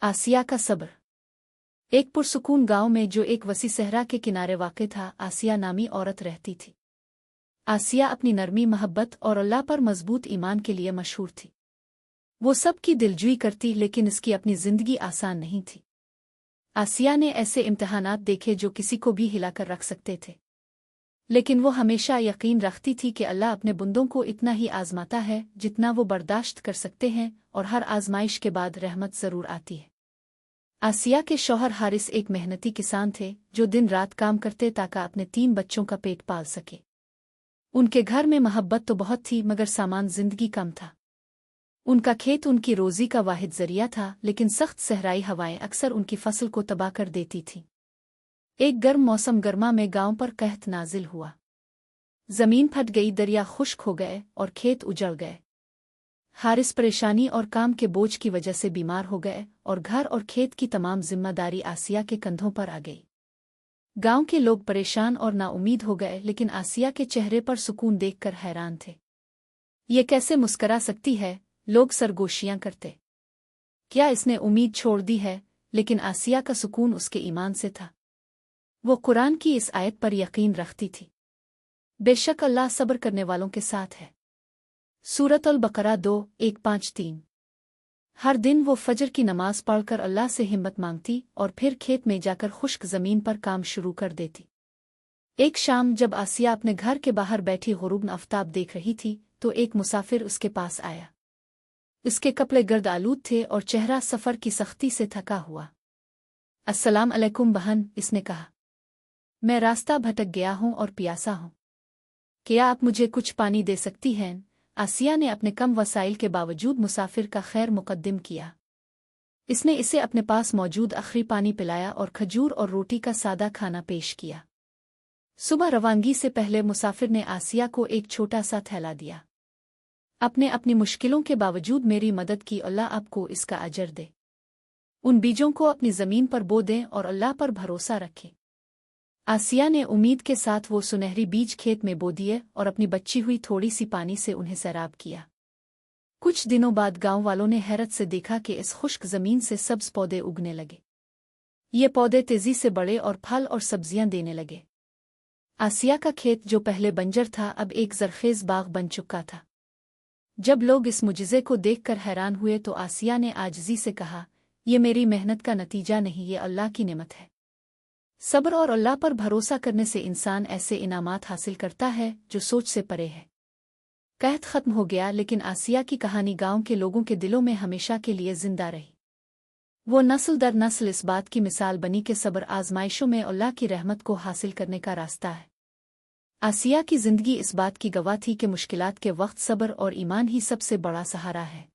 आसिया का सब्र। एक पुरसुकून गांव में जो एक वसी सहरा के किनारे वाक़ था, आसिया नामी औरत रहती थी। आसिया अपनी नरमी, मोहब्बत और अल्लाह पर मजबूत ईमान के लिए मशहूर थी। वो सबकी दिलजुई करती, लेकिन इसकी अपनी जिंदगी आसान नहीं थी। आसिया ने ऐसे इम्तिहानात देखे जो किसी को भी हिलाकर रख सकते थे, लेकिन वो हमेशा यकीन रखती थी कि अल्लाह अपने बंदों को इतना ही आजमाता है जितना वो बर्दाश्त कर सकते हैं, और हर आजमाइश के बाद रहमत जरूर आती है। आसिया के शौहर हारिस एक मेहनती किसान थे जो दिन रात काम करते ताकि अपने 3 बच्चों का पेट पाल सके। उनके घर में मोहब्बत तो बहुत थी, मगर सामान जिंदगी कम था। उनका खेत उनकी रोजी का वाहिद जरिया था, लेकिन सख्त सहराई हवाएं अक्सर उनकी फसल को तबाह कर देती थीं। एक गर्म मौसम गर्मा में गांव पर कहत नाजिल हुआ। जमीन फट गई, दरिया खुश्क हो गए और खेत उजड़ गए। हारिस परेशानी और काम के बोझ की वजह से बीमार हो गए और घर और खेत की तमाम जिम्मेदारी आसिया के कंधों पर आ गई। गांव के लोग परेशान और नाउम्मीद हो गए, लेकिन आसिया के चेहरे पर सुकून देखकर हैरान थे। ये कैसे मुस्करा सकती है, लोग सरगोशियां करते। क्या इसने उम्मीद छोड़ दी है? लेकिन आसिया का सुकून उसके ईमान से था। वो कुरान की इस आयत पर यकीन रखती थी, बेशक अल्लाह सब्र करने वालों के साथ है। सूरत अल बकरा 2:1-5-3। हर दिन वो फजर की नमाज पढ़कर अल्लाह से हिम्मत मांगती और फिर खेत में जाकर खुश्क जमीन पर काम शुरू कर देती। एक शाम जब आसिया अपने घर के बाहर बैठी गुरूब आफ्ताब देख रही थी, तो एक मुसाफिर उसके पास आया। इसके कपड़े गर्द आलूद थे और चेहरा सफ़र की सख्ती से थका हुआ। अस्सलाम अलैकुम बहन, इसने कहा। मैं रास्ता भटक गया हूँ और प्यासा हूँ। क्या आप मुझे कुछ पानी दे सकती हैं? आसिया ने अपने कम वसाइल के बावजूद मुसाफिर का खैर मुकद्दम किया। इसने इसे अपने पास मौजूद आखिरी पानी पिलाया और खजूर और रोटी का सादा खाना पेश किया। सुबह रवानगी से पहले मुसाफिर ने आसिया को एक छोटा सा थैला दिया। अपने अपनी मुश्किलों के बावजूद मेरी मदद की, अल्लाह आपको इसका अजर दे। उन बीजों को अपनी ज़मीन पर बो दें और अल्लाह पर भरोसा रखें। आसिया ने उम्मीद के साथ वो सुनहरी बीज खेत में बो दिए और अपनी बची हुई थोड़ी सी पानी से उन्हें सैराब किया। कुछ दिनों बाद गांव वालों ने हैरत से देखा कि इस खुश्क जमीन से सब्ज पौधे उगने लगे। ये पौधे तेजी से बढ़े और फल और सब्जियां देने लगे। आसिया का खेत जो पहले बंजर था, अब एक जरखेज बाग बन चुका था। जब लोग इस मुजिज़े को देखकर हैरान हुए तो आसिया ने आजिज़ी से कहा, यह मेरी मेहनत का नतीजा नहीं, ये अल्लाह की नेमत है। सब्र और अल्लाह पर भरोसा करने से इंसान ऐसे इनामात हासिल करता है जो सोच से परे है। कहत खत्म हो गया, लेकिन आसिया की कहानी गांव के लोगों के दिलों में हमेशा के लिए जिंदा रही। वो नस्ल दर नस्ल इस बात की मिसाल बनी कि सब्र आजमाइशों में अल्लाह की रहमत को हासिल करने का रास्ता है। आसिया की जिंदगी इस बात की गवाह थी कि मुश्किलात के वक्त सब्र और ईमान ही सबसे बड़ा सहारा है।